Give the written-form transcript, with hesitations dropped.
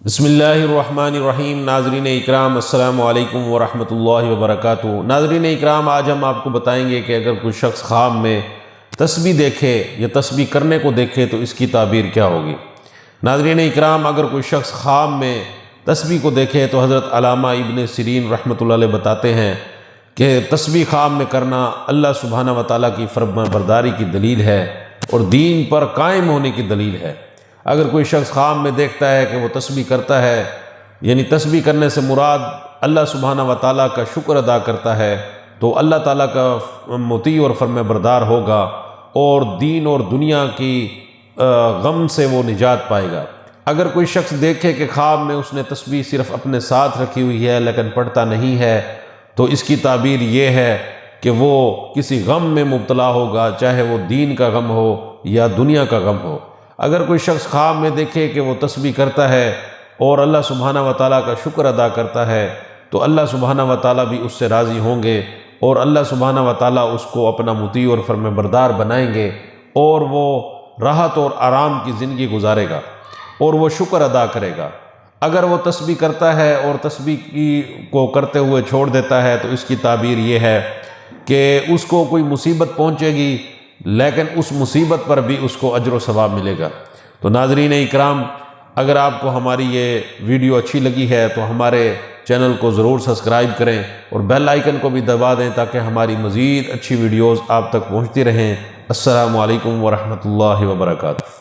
بسم اللہ الرحمن الرحیم۔ ناظرین اکرام السلام علیکم ورحمۃ اللہ وبرکاتہ۔ ناظرین اکرام، آج ہم آپ کو بتائیں گے کہ اگر کوئی شخص خواب میں تسبیح دیکھے یا تسبیح کرنے کو دیکھے تو اس کی تعبیر کیا ہوگی۔ ناظرین اکرام، اگر کوئی شخص خواب میں تسبیح کو دیکھے تو حضرت علامہ ابن سیرین رحمۃ اللہ علیہ بتاتے ہیں کہ تسبیح خواب میں کرنا اللہ سبحانہ و تعالیٰ کی فرما برداری کی دلیل ہے اور دین پر قائم ہونے کی دلیل ہے۔ اگر کوئی شخص خواب میں دیکھتا ہے کہ وہ تسبیح کرتا ہے، یعنی تسبیح کرنے سے مراد اللہ سبحانہ و تعالیٰ کا شکر ادا کرتا ہے، تو اللہ تعالیٰ کا مطیع اور فرما بردار ہوگا اور دین اور دنیا کی غم سے وہ نجات پائے گا۔ اگر کوئی شخص دیکھے کہ خواب میں اس نے تسبیح صرف اپنے ساتھ رکھی ہوئی ہے لیکن پڑھتا نہیں ہے، تو اس کی تعبیر یہ ہے کہ وہ کسی غم میں مبتلا ہوگا، چاہے وہ دین کا غم ہو یا دنیا کا غم ہو۔ اگر کوئی شخص خواب میں دیکھے کہ وہ تسبیح کرتا ہے اور اللہ سبحانہ و تعالیٰ کا شکر ادا کرتا ہے، تو اللہ سبحانہ و تعالیٰ بھی اس سے راضی ہوں گے اور اللہ سبحانہ و تعالیٰ اس کو اپنا مطیع اور فرما بردار بنائیں گے اور وہ راحت اور آرام کی زندگی گزارے گا اور وہ شکر ادا کرے گا۔ اگر وہ تسبیح کرتا ہے اور تسبیح کو کرتے ہوئے چھوڑ دیتا ہے تو اس کی تعبیر یہ ہے کہ اس کو کوئی مصیبت پہنچے گی لیکن اس مصیبت پر بھی اس کو اجر و ثواب ملے گا۔ تو ناظرین اکرام، اگر آپ کو ہماری یہ ویڈیو اچھی لگی ہے تو ہمارے چینل کو ضرور سبسکرائب کریں اور بیل آئیکن کو بھی دبا دیں تاکہ ہماری مزید اچھی ویڈیوز آپ تک پہنچتی رہیں۔ السلام علیکم ورحمۃ اللہ وبرکاتہ۔